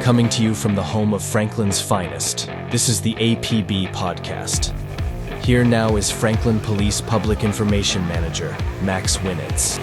coming to you from the home of Franklin's finest. This is the APB podcast. Here now is Franklin Police Public Information Manager, Max Winitz.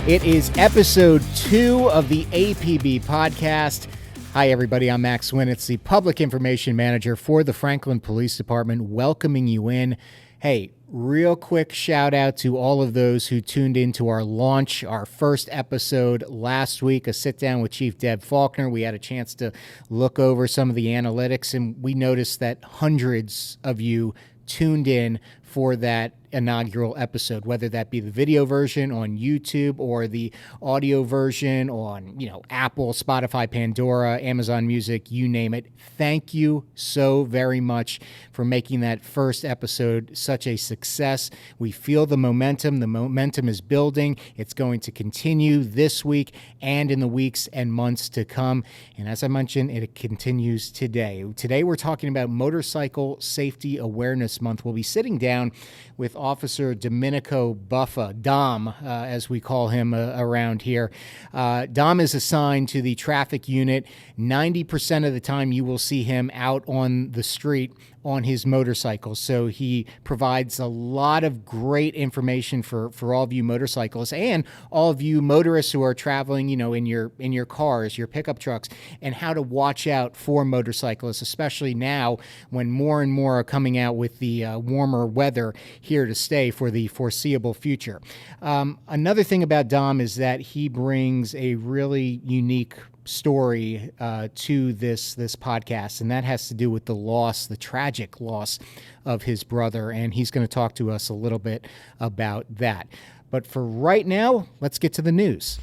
It is episode 2 of the APB podcast. Hi, everybody. I'm Max Winitz, the Public Information Manager for the Franklin Police Department, welcoming you in. Hey, real quick shout out to all of those who tuned into our launch, our first episode last week, a sit down with Chief Deb Faulkner. We had a chance to look over some of the analytics, and we noticed that hundreds of you tuned in for that inaugural episode, whether that be the video version on YouTube or the audio version on, Apple, Spotify, Pandora, Amazon Music, you name it. Thank you so very much for making that first episode such a success. We feel the momentum. The momentum is building. It's going to continue this week and in the weeks and months to come. And as I mentioned, it continues today. Today, we're talking about Motorcycle Safety Awareness Month. We'll be sitting down with Officer Domenico Buffa, Dom, as we call him around here. Dom is assigned to the traffic unit. 90% of the time you will see him out on the street on his motorcycle. So he provides a lot of great information for all of you motorcyclists and all of you motorists who are traveling, in your cars, your pickup trucks, and how to watch out for motorcyclists, especially now when more and more are coming out with the warmer weather here to stay for the foreseeable future. Another thing about Dom is that he brings a really unique story to this podcast, and that has to do with the tragic loss of his brother, and he's going to talk to us a little bit about that. But for right now, let's get to the news.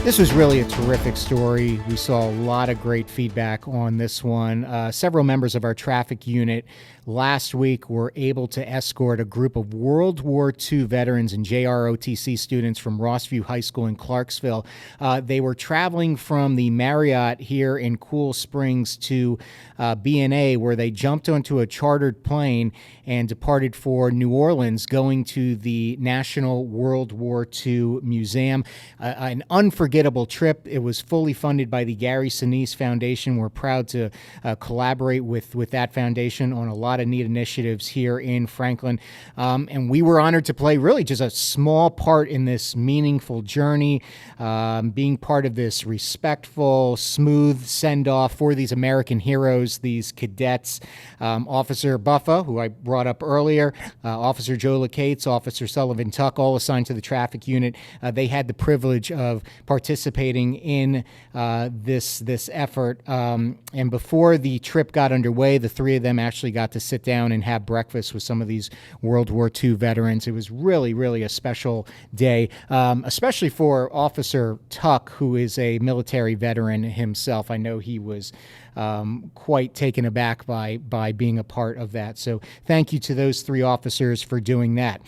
This was really a terrific story. We saw a lot of great feedback on this one. Several members of our traffic unit last week were able to escort a group of World War II veterans and JROTC students from Rossview High School in Clarksville. They were traveling from the Marriott here in Cool Springs to BNA, where they jumped onto a chartered plane and departed for New Orleans, going to the National World War II Museum. An unforgettable trip. It was fully funded by the Gary Sinise Foundation. We're proud to collaborate with that foundation on a lot of neat initiatives here in Franklin. And we were honored to play really just a small part in this meaningful journey, being part of this respectful, smooth send-off for these American heroes, these cadets. Officer Buffa, who I brought up earlier, Officer Joe Lacates, Officer Sullivan Tuck, all assigned to the traffic unit. They had the privilege of participating in this effort. And before the trip got underway, the three of them actually got to sit down and have breakfast with some of these World War II veterans. It was really, really a special day, especially for Officer Tuck, who is a military veteran himself. I know he was quite taken aback by being a part of that. So thank you to those three officers for doing that.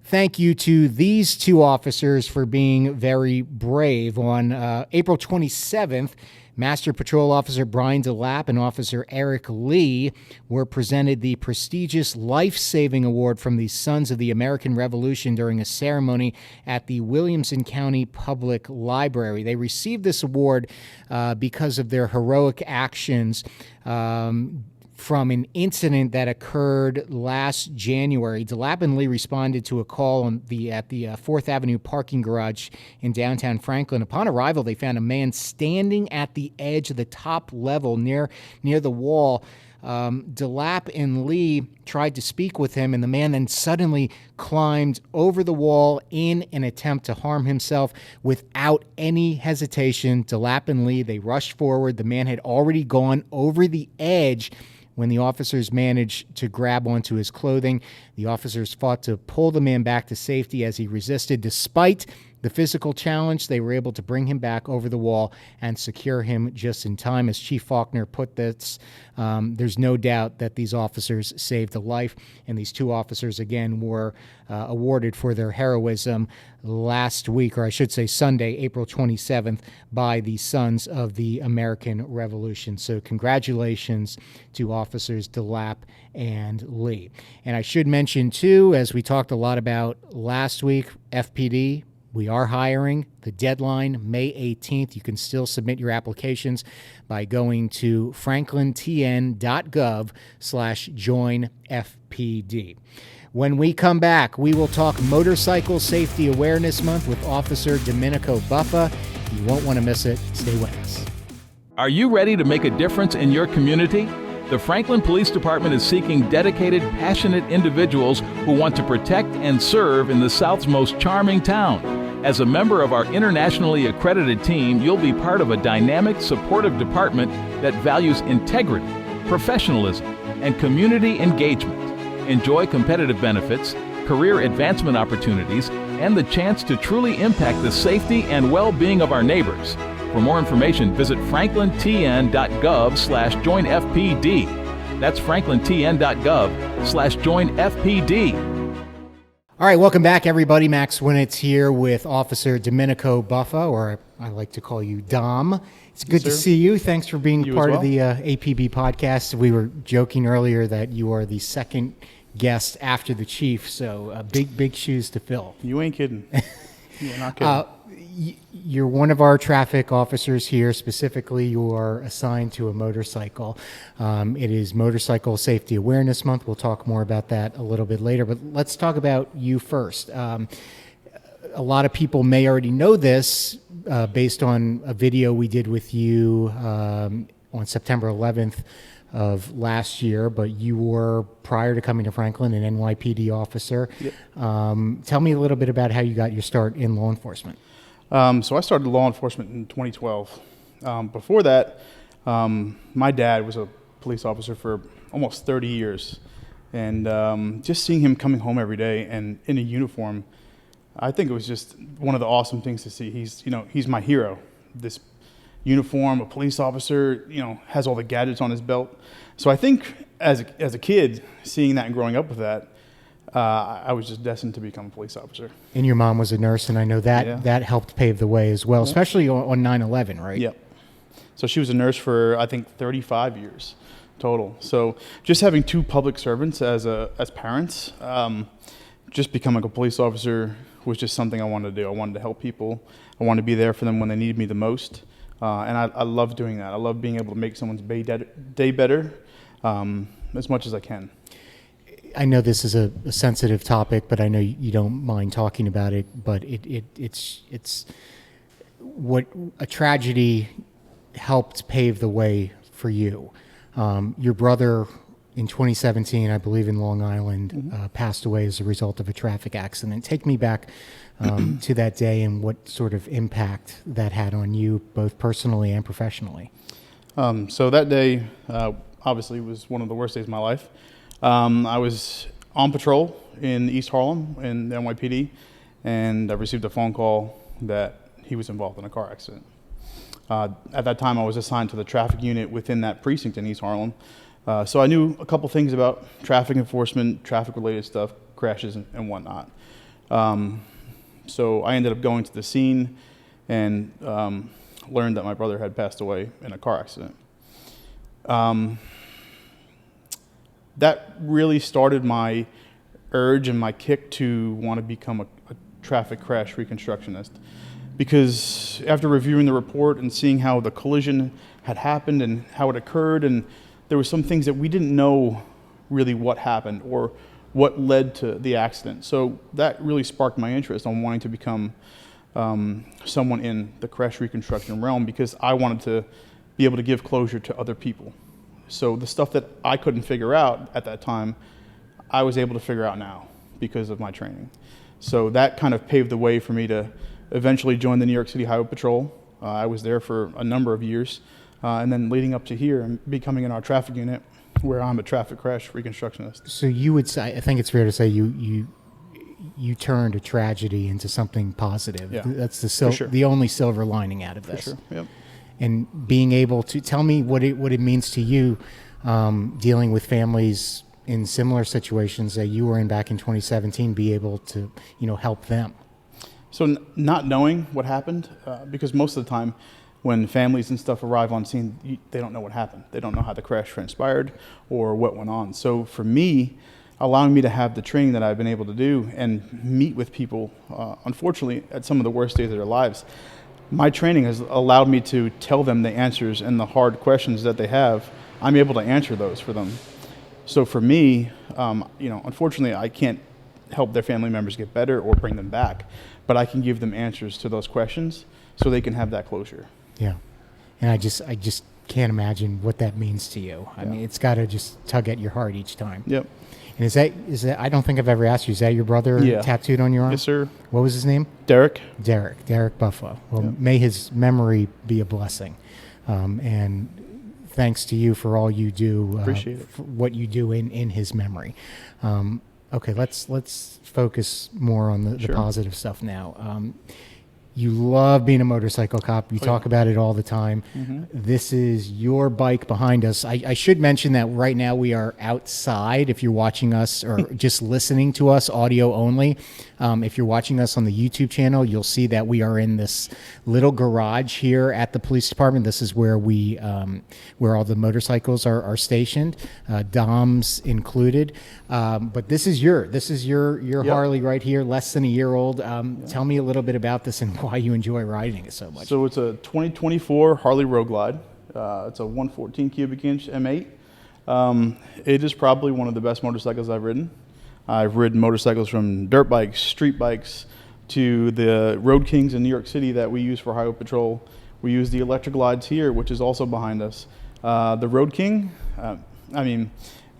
Thank you to these two officers for being very brave. On April 27th, Master Patrol Officer Brian DeLapp and Officer Eric Lee were presented the prestigious Life-Saving Award from the Sons of the American Revolution during a ceremony at the Williamson County Public Library. They received this award because of their heroic actions from an incident that occurred last January. DeLapp and Lee responded to a call at the 4th Avenue parking garage in downtown Franklin. Upon arrival, they found a man standing at the edge of the top level near the wall. DeLapp and Lee tried to speak with him, and the man then suddenly climbed over the wall in an attempt to harm himself without any hesitation. DeLapp and Lee, they rushed forward. The man had already gone over the edge when the officers managed to grab onto his clothing. The officers fought to pull the man back to safety as he resisted. Despite the physical challenge, they were able to bring him back over the wall and secure him just in time. As Chief Faulkner put this, there's no doubt that these officers saved a life, and these two officers, again, were awarded for their heroism last week, or I should say Sunday, April 27th, by the Sons of the American Revolution. So congratulations to Officers DeLapp and Lee. And I should mention, too, as we talked a lot about last week, FPD, we are hiring. The deadline, May 18th. You can still submit your applications by going to franklintn.gov/joinfpd. When we come back, we will talk Motorcycle Safety Awareness Month with Officer Domenico Buffa. You won't want to miss it. Stay with us. Are you ready to make a difference in your community? The Franklin Police Department is seeking dedicated, passionate individuals who want to protect and serve in the South's most charming town. As a member of our internationally accredited team, you'll be part of a dynamic, supportive department that values integrity, professionalism, and community engagement. Enjoy competitive benefits, career advancement opportunities, and the chance to truly impact the safety and well-being of our neighbors. For more information, visit franklintn.gov/joinfpd. That's franklintn.gov/joinfpd. All right, welcome back, everybody. Max Winitz here with Officer Domenico Buffa, or I like to call you Dom. It's good to see you. Thanks for being part of the APB podcast. We were joking earlier that you are the second guest after the chief, so big shoes to fill. You ain't kidding. You're not kidding. You're one of our traffic officers here. Specifically, you are assigned to a motorcycle. It is Motorcycle Safety Awareness Month. We'll talk more about that a little bit later, but let's talk about you first. A lot of people may already know this based on a video we did with you on September 11th of last year, but you were, prior to coming to Franklin, an NYPD officer. Yep. Tell me a little bit about how you got your start in law enforcement. So I started law enforcement in 2012. Before that, my dad was a police officer for almost 30 years. And just seeing him coming home every day and in a uniform, I think it was just one of the awesome things to see. He's my hero. This uniform, a police officer, has all the gadgets on his belt. So I think as a kid, seeing that and growing up with that, I was just destined to become a police officer. And your mom was a nurse, and I know that helped pave the way as well, especially on 9/11, right? Yep. So she was a nurse for, I think, 35 years total. So just having two public servants as parents, just becoming a police officer was just something I wanted to do. I wanted to help people. I wanted to be there for them when they needed me the most. And I love doing that. I love being able to make someone's day better as much as I can. I know this is a sensitive topic, but I know you don't mind talking about it. But it's what a tragedy helped pave the way for you. Your brother in 2017, I believe in Long Island, passed away as a result of a traffic accident. Take me back to that day and what sort of impact that had on you, both personally and professionally. So that day, obviously, was one of the worst days of my life. I was on patrol in East Harlem in the NYPD, and I received a phone call that he was involved in a car accident. At that time, I was assigned to the traffic unit within that precinct in East Harlem. So I knew a couple things about traffic enforcement, traffic-related stuff, crashes and whatnot. So I ended up going to the scene and learned that my brother had passed away in a car accident. That really started my urge and my kick to want to become a traffic crash reconstructionist. Because after reviewing the report and seeing how the collision had happened and how it occurred, and there were some things that we didn't know really what happened or what led to the accident. So that really sparked my interest on wanting to become someone in the crash reconstruction realm, because I wanted to be able to give closure to other people. So the stuff that I couldn't figure out at that time, I was able to figure out now because of my training. So that kind of paved the way for me to eventually join the New York City Highway Patrol. I was there for a number of years, and then leading up to here and becoming in our traffic unit, where I'm a traffic crash reconstructionist. So you would say, I think it's fair to say you you turned a tragedy into something positive. Yeah, That's for sure. the only silver lining out of For this. sure. Yep. And being able to tell me what it means to you, dealing with families in similar situations that you were in back in 2017, be able to, help them. So not knowing what happened, because most of the time when families and stuff arrive on scene, they don't know what happened. They don't know how the crash transpired or what went on. So for me, allowing me to have the training that I've been able to do and meet with people, unfortunately, at some of the worst days of their lives, my training has allowed me to tell them the answers and the hard questions that they have. I'm able to answer those for them. So for me, unfortunately, I can't help their family members get better or bring them back, but I can give them answers to those questions so they can have that closure. Yeah. And I just can't imagine what that means to you. I mean, it's got to just tug at your heart each time. Yep. And is that, I don't think I've ever asked you, is that your brother tattooed on your arm? Yes, sir. What was his name? Derek. Derek Buffalo. Well, may his memory be a blessing. And thanks to you for all you do. Appreciate it. For what you do in his memory. Okay, let's focus more on the positive stuff now. You love being a motorcycle cop. You talk about it all the time. Mm-hmm. This is your bike behind us. I should mention that right now we are outside. If you're watching us or just listening to us, audio only. If you're watching us on the YouTube channel, you'll see that we are in this little garage here at the police department. This is where where all the motorcycles are stationed, DOMs included. But this is your Harley right here, less than a year old. Tell me a little bit about this and why you enjoy riding it so much. So it's a 2024 Harley Road Glide. It's a 114 cubic inch M8. It is probably one of the best motorcycles I've ridden. I've ridden motorcycles from dirt bikes, street bikes, to the Road Kings in New York City that we use for highway patrol. We use the Electra Glides here, which is also behind us. The Road King,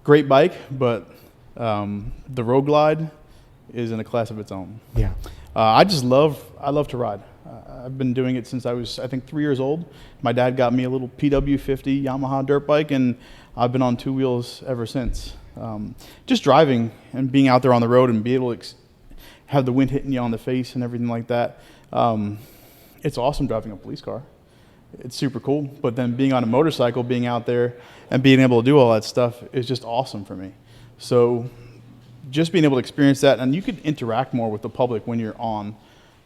great bike, but the Road Glide is in a class of its own. Yeah. I love to ride. I've been doing it since I was, I think, 3 years old. My dad got me a little PW50 Yamaha dirt bike, and I've been on two wheels ever since. Just driving and being out there on the road and be able to have the wind hitting you on the face and everything like that. It's awesome driving a police car. It's super cool. But then being on a motorcycle, being out there and being able to do all that stuff is just awesome for me. So just being able to experience that, and you could interact more with the public when you're on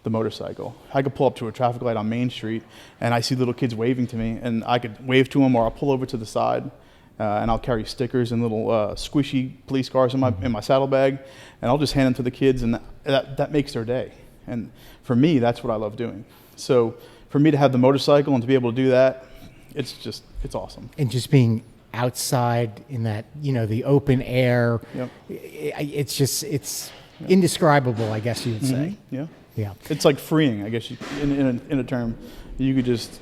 the motorcycle. I could pull up to a traffic light on Main Street and I see little kids waving to me, and I could wave to them, or I'll pull over to the side and I'll carry stickers and little squishy police cars in my saddlebag, and I'll just hand them to the kids, and that makes their day. And for me, that's what I love doing. So for me to have the motorcycle and to be able to do that, it's awesome. And just being outside in that, the open air, Yep. it's indescribable, I guess you would say. Yeah. Yeah. It's like freeing, I guess, in a term. You could just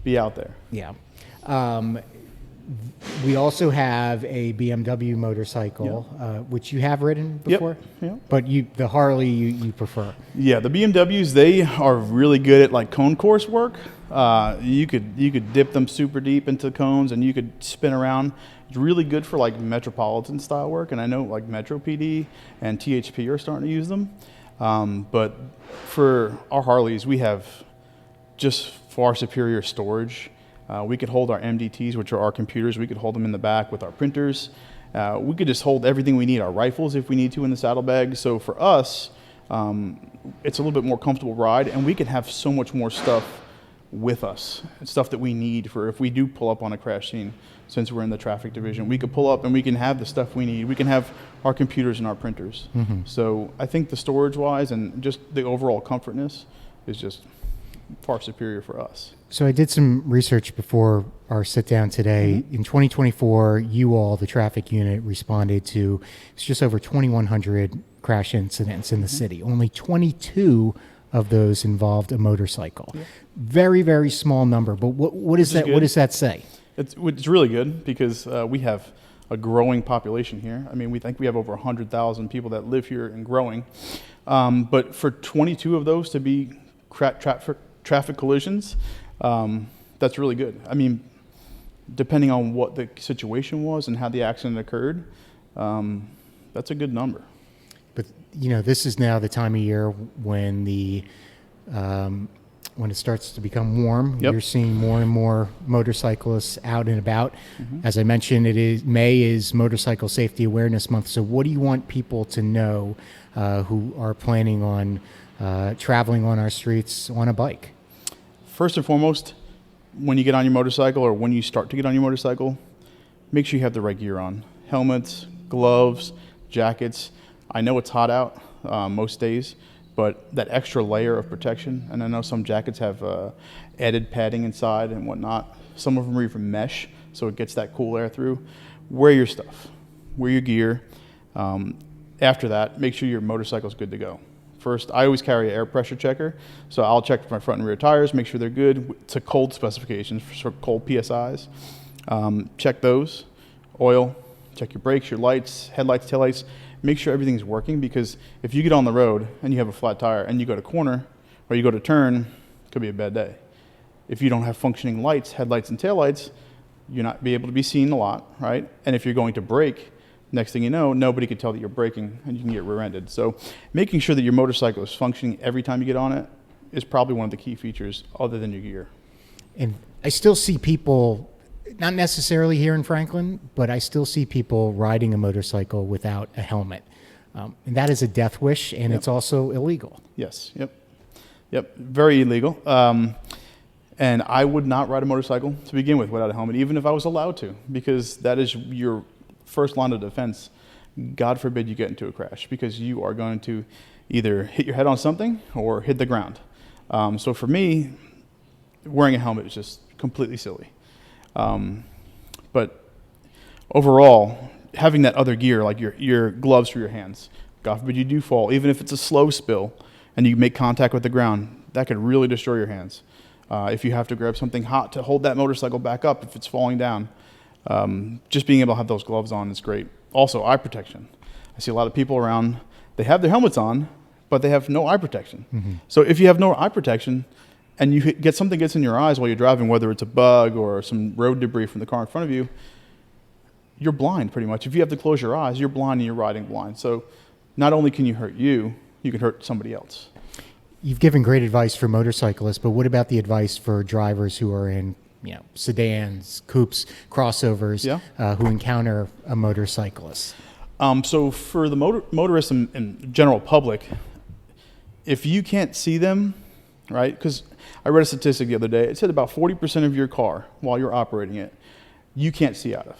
be out there. Yeah. We also have a BMW motorcycle, which you have ridden before. Yep. But the Harley you prefer. Yeah, the BMWs, they are really good at like cone course work. You could dip them super deep into cones and you could spin around. It's really good for like metropolitan style work, and I know like Metro PD and THP are starting to use them. But for our Harleys, we have just far superior storage. We could hold our MDTs, which are our computers. We could hold them in the back with our printers. We could just hold everything we need, our rifles if we need to, in the saddlebag. So for us, it's a little bit more comfortable ride, and we can have so much more stuff with us, stuff that we need for if we do pull up on a crash scene. Since we're in the traffic division, we could pull up and we can have the stuff we need. We can have our computers and our printers. Mm-hmm. So I think the storage-wise and just the overall comfortness is just far superior for us. So I did some research before our sit down today. Mm-hmm. In 2024, you all, the traffic unit, responded to just over 2,100 crash incidents in the city. Only 22 of those involved a motorcycle. Yeah. Very, very small number. But what is that? What does that say? It's really good because we have a growing population here. I mean, we think we have over 100,000 people that live here and growing. But for 22 of those to be traffic collisions, that's really good. I mean, depending on what the situation was and how the accident occurred, that's a good number. But this is now the time of year when when it starts to become warm. Yep. You're seeing more and more motorcyclists out and about. Mm-hmm. As I mentioned, May is Motorcycle Safety Awareness Month. So what do you want people to know who are planning on traveling on our streets on a bike? First and foremost, when you get on your motorcycle or when you start to get on your motorcycle, make sure you have the right gear on. Helmets, gloves, jackets. I know it's hot out most days, but that extra layer of protection, and I know some jackets have added padding inside and whatnot. Some of them are even mesh, so it gets that cool air through. Wear your stuff. Wear your gear. After that, make sure your motorcycle's good to go. First, I always carry an air pressure checker, so I'll check my front and rear tires, make sure they're good to cold specifications, for cold PSIs. Check those. Oil, check your brakes, your lights, headlights, taillights. Make sure everything's working, because if you get on the road and you have a flat tire and you go to corner or you go to turn, it could be a bad day. If you don't have functioning lights, headlights and taillights, you're not be able to be seen a lot, right? And if you're going to brake, next thing you know, nobody can tell that you're braking and you can get rear-ended. So making sure that your motorcycle is functioning every time you get on it is probably one of the key features other than your gear. And I still see people, not necessarily here in Franklin, but I still see people riding a motorcycle without a helmet. And that is a death wish, and Yep. it's also illegal. Yes, yep, very illegal. And I would not ride a motorcycle to begin with without a helmet, even if I was allowed to, because that is your first line of defense. God forbid you get into a crash, because you are going to either hit your head on something or hit the ground. So for me, wearing a helmet is just completely silly. But overall, having that other gear, like your gloves for your hands, God forbid you do fall, even if it's a slow spill and you make contact with the ground, that could really destroy your hands. If you have to grab something hot to hold that motorcycle back up if it's falling down, just being able to have those gloves on is great. Also, eye protection. I see a lot of people around, they have their helmets on, but they have no eye protection. Mm-hmm. So if you have no eye protection and you get something gets in your eyes while you're driving, whether it's a bug or some road debris from the car in front of you, you're blind pretty much. If you have to close your eyes, you're blind and you're riding blind. So not only can you hurt you can hurt somebody else. You've given great advice for motorcyclists, but what about the advice for drivers who are in sedans, coupes, crossovers, who encounter a motorcyclist? So for the motorists and general public, if you can't see them, right? Because I read a statistic the other day. It said about 40% of your car, while you're operating it, you can't see out of,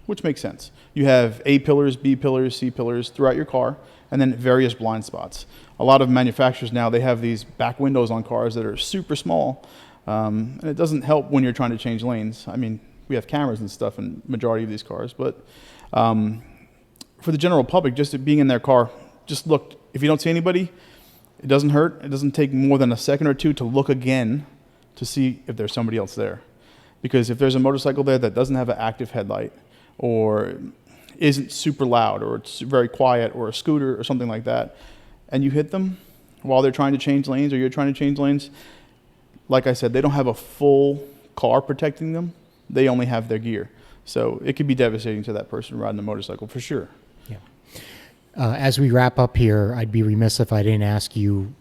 which makes sense. You have A pillars, B pillars, C pillars throughout your car, and then various blind spots. A lot of manufacturers now, they have these back windows on cars that are super small, and it doesn't help when you're trying to change lanes. I mean, we have cameras and stuff in majority of these cars, but for the general public, just being in their car, just look. If you don't see anybody, it doesn't hurt. It doesn't take more than a second or two to look again to see if there's somebody else there. Because if there's a motorcycle there that doesn't have an active headlight or isn't super loud or it's very quiet, or a scooter or something like that, and you hit them while they're trying to change lanes or you're trying to change lanes, like I said, they don't have a full car protecting them. They only have their gear. So it could be devastating to that person riding a motorcycle for sure. Yeah. As we wrap up here, I'd be remiss if I didn't ask you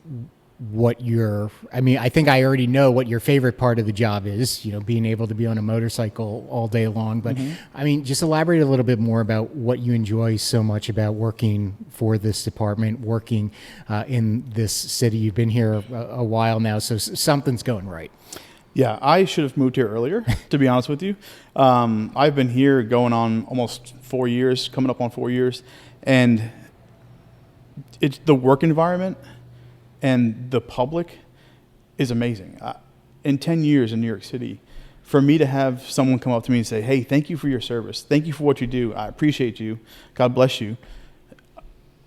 what I think I already know what your favorite part of the job is, being able to be on a motorcycle all day long. But I mean, just elaborate a little bit more about what you enjoy so much about working for this department, working in this city. You've been here a while now, so something's going right. Yeah, I should have moved here earlier, to be honest with you. I've been here going on almost 4 years, coming up on 4 years, and it's the work environment and the public is amazing. In 10 years in New York City, for me to have someone come up to me and say, hey, thank you for your service. Thank you for what you do. I appreciate you. God bless you.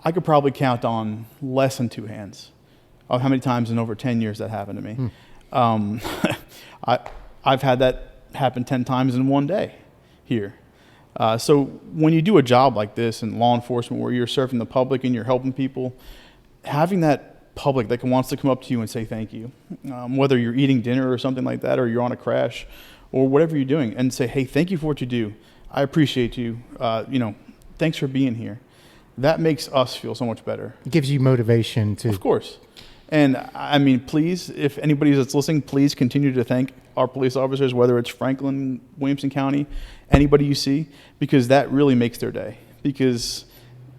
I could probably count on less than two hands of how many times in over 10 years that happened to me. I've had that happen 10 times in one day here. So when you do a job like this in law enforcement where you're serving the public and you're helping people, having that public that wants to come up to you and say thank you, whether you're eating dinner or something like that, or you're on a crash or whatever you're doing, and say, hey, thank you for what you do. I appreciate you. Thanks for being here. that makes us feel so much better. It gives you motivation to. Of course. And I mean, please, if anybody that's listening, please continue to thank our police officers, whether it's Franklin, Williamson County, anybody you see, because that really makes their day. Because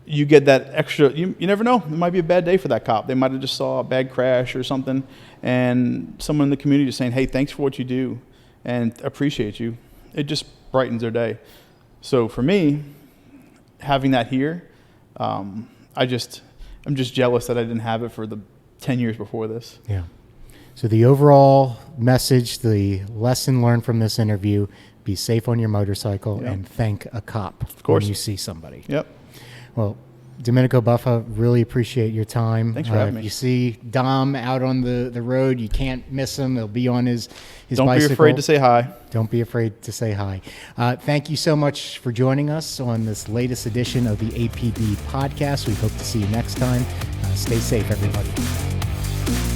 you get that extra, you never know, it might be a bad day for that cop. They might have just saw a bad crash or something, and someone in the community just saying, hey, thanks for what you do and appreciate you. It just brightens their day. So for me, having that here, I'm just jealous that I didn't have it for the 10 years before this. Yeah. So the overall message, the lesson learned from this interview, be safe on your motorcycle and thank a cop when you see somebody. Yep. Well, Domenico Buffa, really appreciate your time. Thanks for having me. If you see Dom out on the road, you can't miss him. He'll be on his Don't bicycle. be afraid to say hi. Don't be afraid to say hi. Thank you so much for joining us on this latest edition of the APB podcast. We hope to see you next time. Stay safe, everybody.